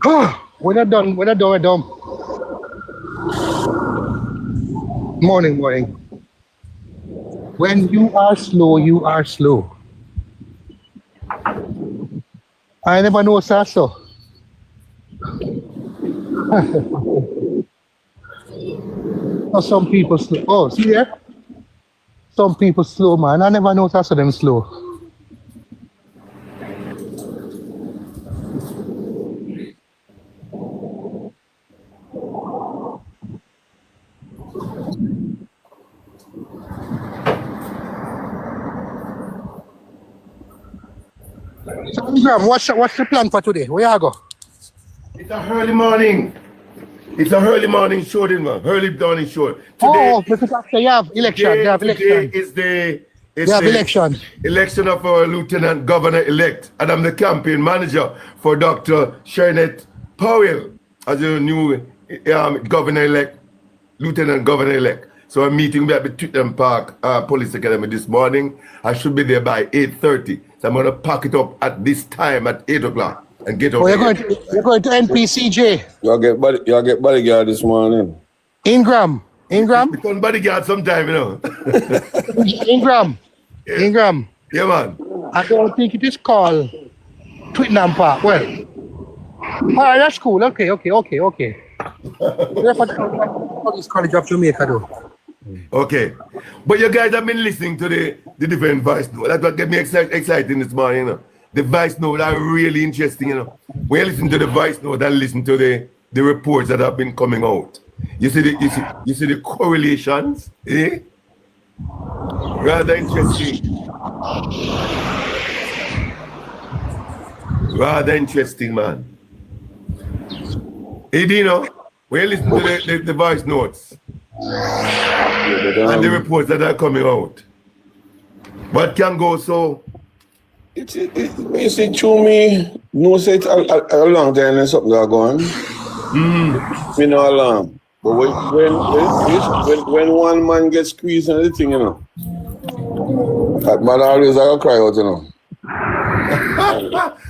We're not done, we're done. Morning. When you are slow, you are slow. I never know that, so. Some people slow. Oh, see there? Some people slow, man. I never know that, so them slow. So, Graham, what's the plan for today? Where you go? It's a early morning. It's a early morning show, then, man. Early morning show. Today, because after you have election. Today is the election of our Lieutenant Governor-elect, and I'm the campaign manager for Dr. Shernet Powell as the new Governor-elect, Lieutenant Governor-elect. So I'm meeting me at the Tottenham Park Police Academy this morning. I should be there by 8:30. So I'm going to pack it up at this time at 8 o'clock and get over. You're going to NPCJ. Y'all get bodyguard this morning. Ingram. Become bodyguard sometime, you know. Ingram. Yeah, man. I don't think it is called Tottenham Park. Well, all right, that's cool. Okay. We're for the Police College of Jamaica, though. Okay, but you guys have been listening to the different voice notes. That's what get me exciting this morning, you know. The voice notes are really interesting, you know. When you listen to the voice note and listen to the reports that have been coming out, you see the correlations, eh? Rather interesting, man. Hey, Dino, when you listen to the voice notes and the reports that are coming out, what can go so? It's to me, no say it a long time and something that going. Me no alarm. But when one man gets squeezed and the thing, you know, that man always like cry out, you know.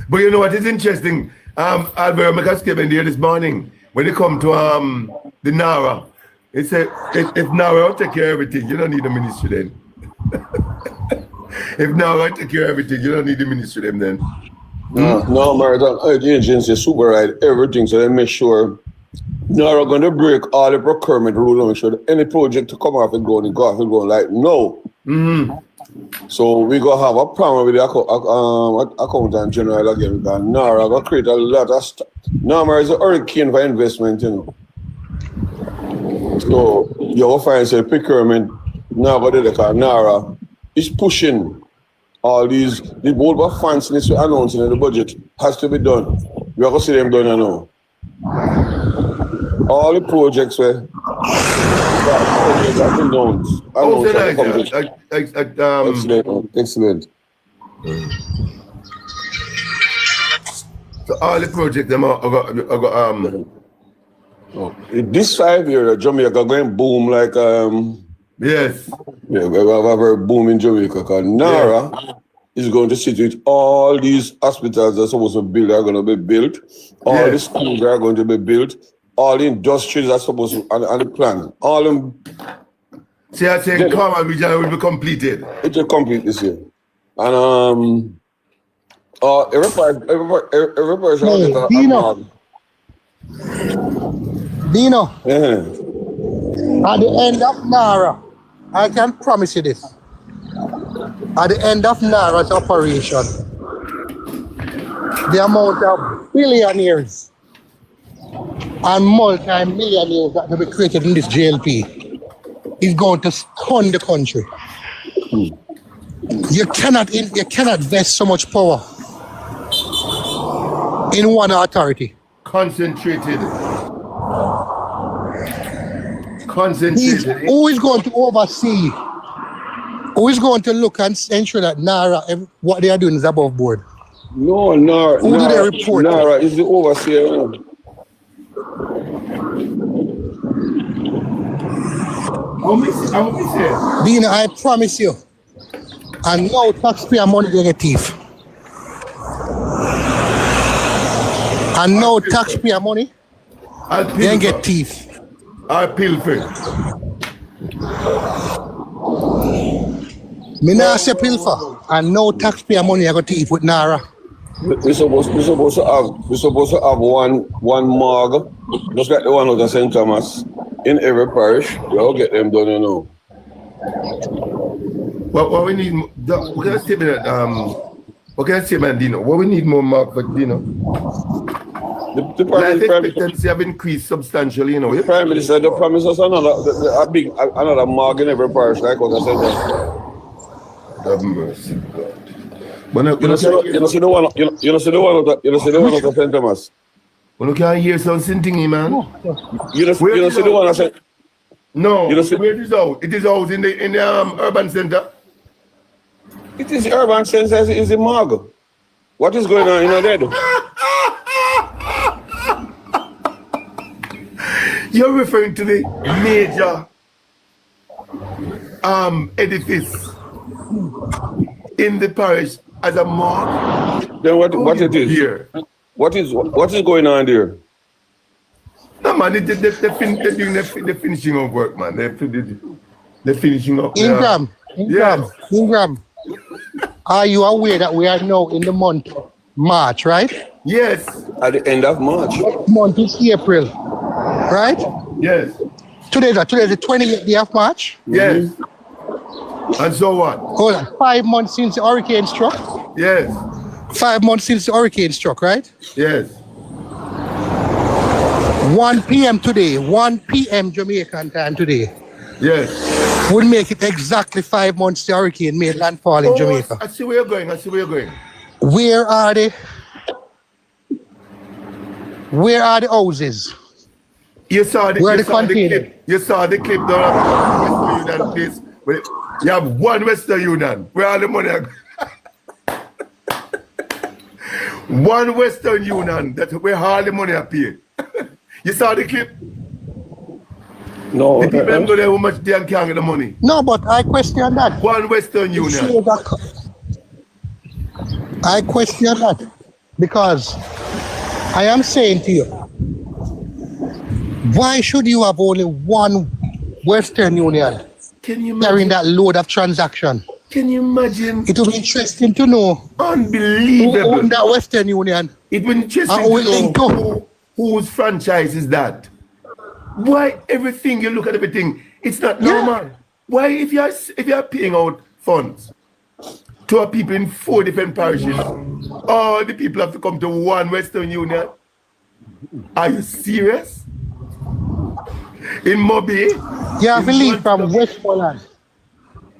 But you know what is interesting? Albert McCaskill there this morning, when they come to the Nara, he said, if Nara will take care of everything, you don't need the ministry then. If Nara will take care of everything, you don't need the ministry then. No, Marathon agency supervise everything, so they make sure Nara going to break all the procurement rules and make sure that any project to come off and go like no. So we gonna have a problem with the accountant general again because Nara gonna create a lot of stuff. Nara is a hurricane for investment, you know. So you will find the procurement Nara is pushing all these the board of funds needs to announce in the budget has to be done. We are gonna see them done now. All the projects were excellent. So all the projects them are this 5 years Jamaica going boom like yes. Yeah, we have a very boom in Jamaica because Nara is going to sit with all these hospitals that are supposed to build are going to be built, all the schools are going to be built, all the industries are supposed to on the plan. All them. See, I say Common Region will be completed. It will complete this year. And every person Dino. At the end of Nara, I can promise you this. At the end of Nara's operation, the amount of billionaires and multi-millionaires that will be created in this JLP is going to stun the country. You cannot vest so much power in one authority. Concentrated. Who is going to oversee? Who is going to look and ensure that Nara, what they are doing is above board? No, Nara. Who do they report? Nara is the overseer. Dina, I promise you, and no taxpayer money they get thief. And no taxpayer money. They ain't get teeth. I pilfer. Me nah say pilfer. And no taxpayer money I got teeth with Nara. We supposed to have one morgue, just like the one out of St. Thomas, in every parish. We'll get them done, you know. What we need, what can I say, Dino? What we need more mark for Dino? The life expectancy have increased substantially, you know. The Prime Minister promised us another morgue in every parish, like out of St. Thomas. Have mercy, God. You know, see the one out of St. Thomas. Well, you can't hear something, man. You know, see the one I said. No, where it is out? It is out in the urban center. It is urban center. It's a morgue. What is going on in there? You're referring to the major edifice in the parish as a morgue. Then what it is here? What is going on there? No man, they're doing the finishing of work, man. They're finishing up. Ingram. Are you aware that we are now in the month of March, right? Yes. At the end of March. Month is April, right? Yes. Today is the 28th day of March. Yes. And so what? Hold on. 5 months since the hurricane struck. Yes. 5 months since the hurricane struck, right? Yes. 1 p.m. today, 1 p.m. Jamaican time today. Yes. Would make it exactly 5 months the hurricane made landfall in Jamaica. I see where you're going. Where are the houses? You saw the clip. You saw the clip down at Western Union place. You have one Western Union. Where all the money are? One Western Union. That's where all the money are paid. You saw the clip? No. The people go there how much they can't get the money. No, but I question that. One Western Union. I question that because I am saying to you, why should you have only one Western Union carrying that load of transaction? Can you imagine? It will be interesting to know. Unbelievable. Who owned that Western Union? It will be interesting to know whose franchise is that. Why everything you look at everything, it's not normal. Yeah. Why if you are paying out funds to people in 4 different parishes, all the people have to come to one Western Union? Are you serious? In Mobi? You have to leave from Westmoreland.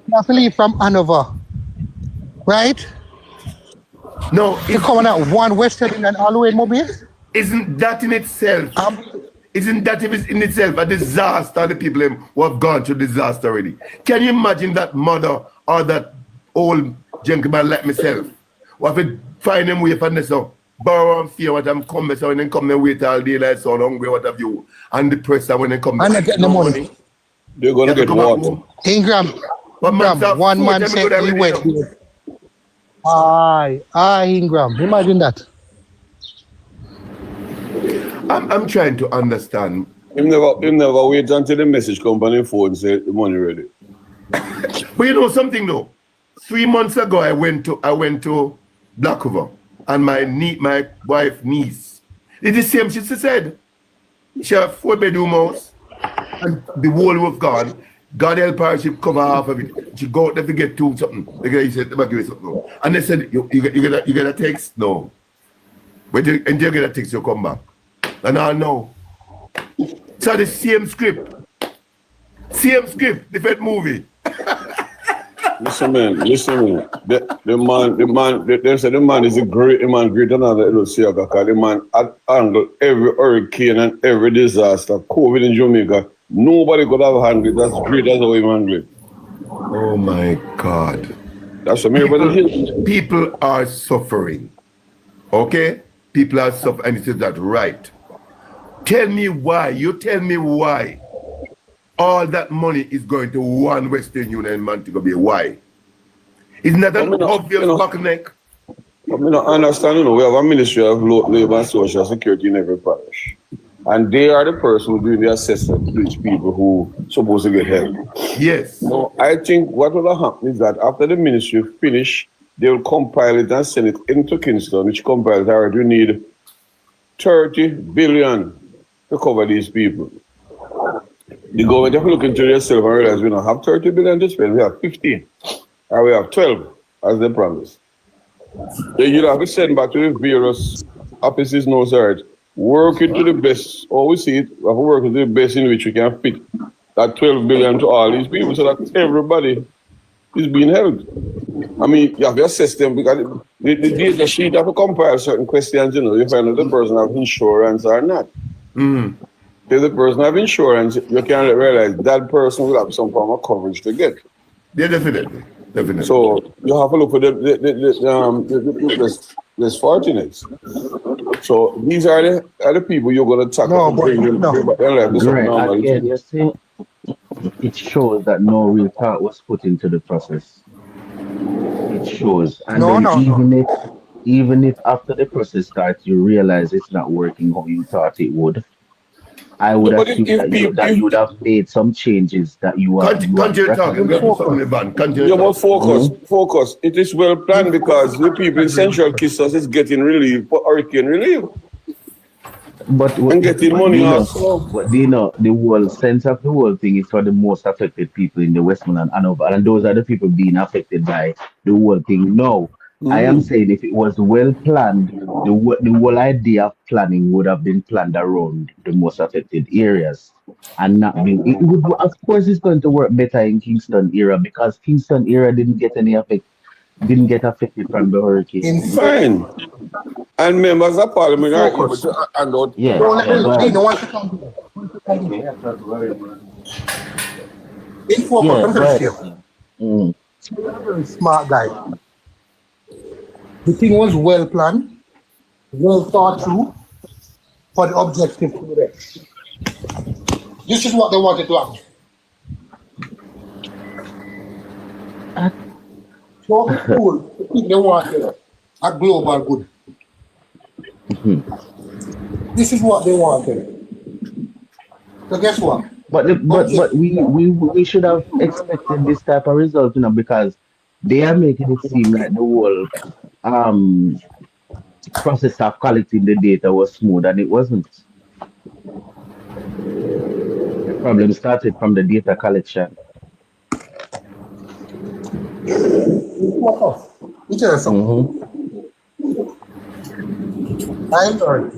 You have to leave from Hanover. Right? No. You come on out one Western Union all the way in Mobi? Isn't that in itself? Isn't that in itself a disaster? The people who have gone through disaster already. Can you imagine that mother or that old gentleman like myself? Who have to find them way for this borrow and fear what I'm coming, so when they come and wait all day like so hungry, what have you, and depressed when they come. And they get the money. They're gonna get what? Ingram. One man said he went. Ingram. Imagine that. I'm trying to understand. Him never wait until the message come on the phone and say the money ready. But you know something though? 3 months ago I went to Blackover and my wife niece. It's the same she said. She had 4-bedroom house and the whole roof gone. God help her, she cover half of it. She go out there to get to something. The guy said, give me something. And they said, you get a text? No. But you get a text, you come back. And I know. So the same script, different movie. Listen, man. The man. They say the man is a great man, greater than the LOC. Because the man handled every hurricane and every disaster. COVID in Jamaica, nobody could have handled it. That's great. That's how he handled it. Oh my God. That's a miracle. People are suffering. Okay? People are suffering, and it is that right. Tell me why. You tell me why all that money is going to one Western Union Montego Bay. Why? Isn't that an obvious bottleneck? I mean, I understand, we have a Ministry of Labour and Social Security in every parish. And they are the person who do the assessment to these people who supposed to get help. Yes. No, I think what will happen is that after the ministry finish, they will compile it and send it into Kingston, which compiles, all right, we need 30 billion to cover these people. The government have to look into themselves and realize we don't have 30 billion to spend, we have 15, or we have 12, as they promised. Then you'll have to send back to the various offices, no, sir. Work it to the best, we see it, we have to work to the best in which we can fit that 12 billion to all these people so that everybody is being held. I mean, you have to assess them because the sheet have to compile certain questions, you find out the person have insurance or not. Mm-hmm. If the person have insurance, you can realize that person will have some form of coverage to get. Yeah, definitely. So you have to look for the less fortunates. So these are the people you're going to tackle. Again, you see, it shows that no real thought was put into the process. It shows. And even if after the process starts, you realize it's not working how you thought it would, I would assume that you would have made some changes that you are. Continue talking. Focus. It is well planned because the people in Central Kissos is getting relief for hurricane relief. And getting money also. But the whole sense of the whole thing is for the most affected people in the Westmoreland and Hanover, and those are the people being affected by the whole thing now. I am saying if it was well planned, the whole idea of planning would have been planned around the most affected areas, and not being. It would, of course, it's going to work better in Kingston area because Kingston area didn't get affected from the hurricane. Fine. And members of parliament are able to hand out. Yeah. Smart guy. The thing was well planned, well thought through, for the objective to be there. This is what they wanted to happen. So cool. I think they wanted a global good. This is what they wanted. So guess what? But we should have expected this type of result, because they are making it seem like the whole process of collecting the data was smooth, and it wasn't. The problem started from the data collection. I learned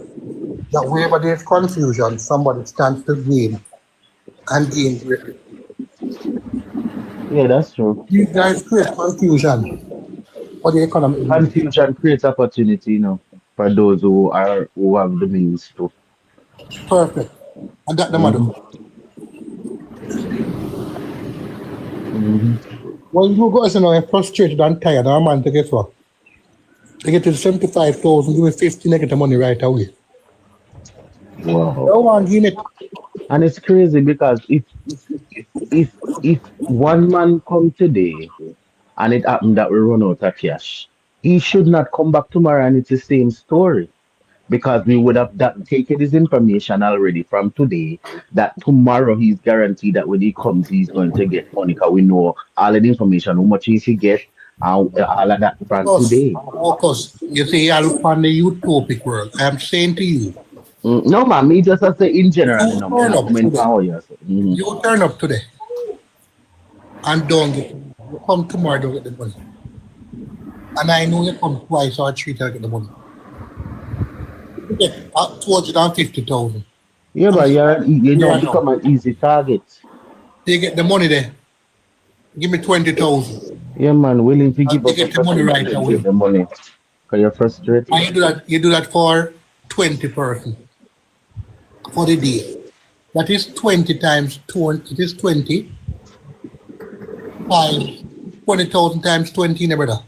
that wherever there's confusion, somebody stands to gain and gain greatly. Yeah, that's true. You guys create confusion for the economy. Confusion creates opportunity, for those who have the means to. Perfect. And that's the matter. When you guys are frustrated and tired, I'm man to guess what? They get to 75,000, give me 15, I get the money right away. Wow. No one give it. And it's crazy because if one man come today and it happened that we run out of cash, he should not come back tomorrow and it's the same story. Because we would have taken his information already from today that tomorrow he's guaranteed that when he comes he's going to get money because we know all of the information, how much he should get, and all of that from today. Focus. You see, I look on the utopic world. I am saying to you. No, man, me just say in general. You turn up today and don't get it. You come tomorrow, don't get the money. And I know you come twice or three times to get the money. You get 250,000. Yeah, but you don't become an easy target. You get the money there. Give me 20,000. Yeah, man, willing to give up. You get the money right away. The money. Because you're frustrated. And you do that for 20% for the day. That is 20 times 20. It is 20 times 20,000 times 20, brother.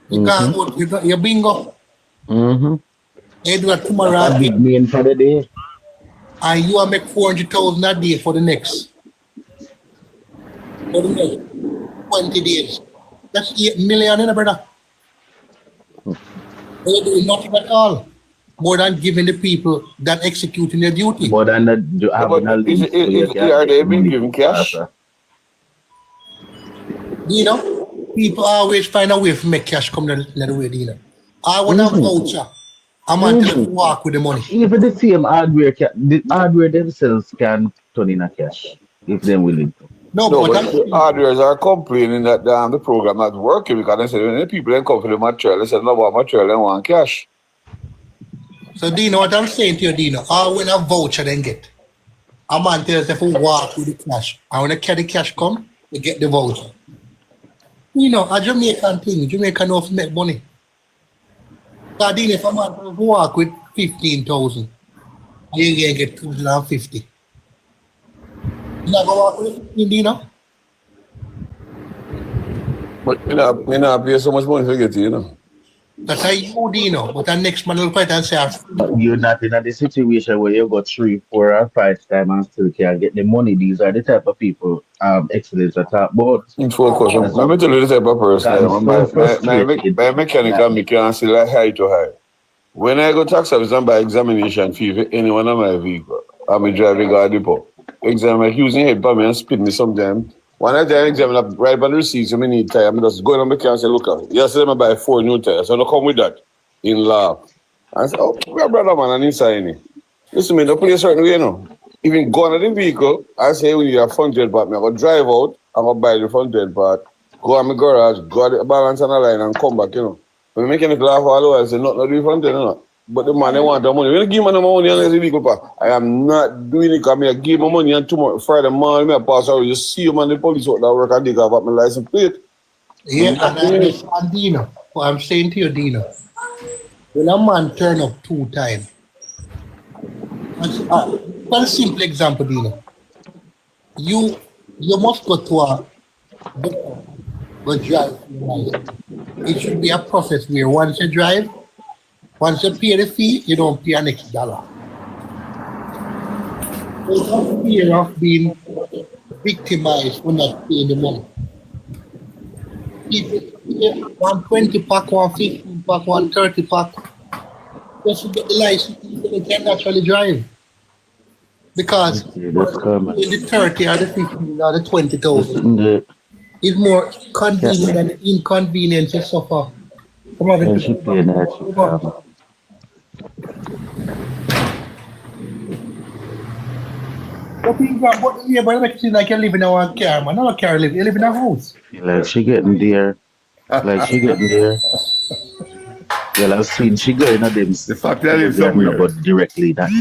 You can't go, you bingo. You do that tomorrow. That's a big main for the day. And you will make 400,000 a day for the next 20 days. That's 8 million, brother. They're doing nothing at all. More than giving the people that executing their duty. More than having a lease so you can Are get they the being money given cash? faster. You know, people always find a way to make cash come the way, you know. I want a voucher. I'm on to walk with the money. Even the same hardware, the hardware themselves can turn in a cash if they're willing to. No, No, but but the hardwares are complaining that the program not working because they say when the people then come for the material, they say no about material, they want cash. so Dino, what I'm saying to you, Dino, I want a voucher then get. I'm on to yourself who walk with the cash. I want to carry the cash come, you get the voucher. You know, a Jamaican thing, Jamaica know to make money. So Dino, if I'm on to walk with 15,000, you can get 250. You not go walk with 15, Dino? But you know, pay so much money to get it, you know. That's how you, Dino. But the next man will fight and say, You're not in a situation where you got 3, 4, or 5 times and still can't get the money. These are the type of people excellence are talk about. In focus. Let me tell you the type of person I am. My mechanical me can see like high to high. When I go tax office and buy examination fee for any one of my vehicle, I'm driving a depot. Exam, I'm using head for me and spit me sometimes. When I do exam, I write on the receipts, I need tire. I'm just going on my car and say, look, yesterday I buy 4 new tires. So I don't come with that in law. I say, oh, my brother, man, I need sign. Listen, me, don't put a certain way, you know. Even go on the vehicle, I say, we need a front end part. I'm going to drive out, I'm going to buy the front end part, go on my garage, go the balance on the line and come back, you know. When the mechanic laugh all over, I say, not do front end, you know. But the man, they want the money. When you give me the money on the vehicle part, I am not doing it because I give my money and tomorrow, Friday morning, I pass out, you see you man, the police out that work and they got my license plate. yeah, and Dino, what I'm saying to you, Dino, when a man turn up 2 times, one simple example, Dino, you must go to a drive. It should be a process where once you drive, once you pay the fee, you don't pay an extra dollar. There's no fear of being victimized when not paying the money. People pay 120 pack, 115 pack, 130 pack, just to get the license, they can actually drive. Because the 30 or the 15 or the 20,000 is more convenient than the inconvenience you suffer. What the neighbor makes it seem like you live in a car, man. Not a car, you live in a house. Like she getting there. Well, I've seen she going at them. The fact that I live somewhere. But directly that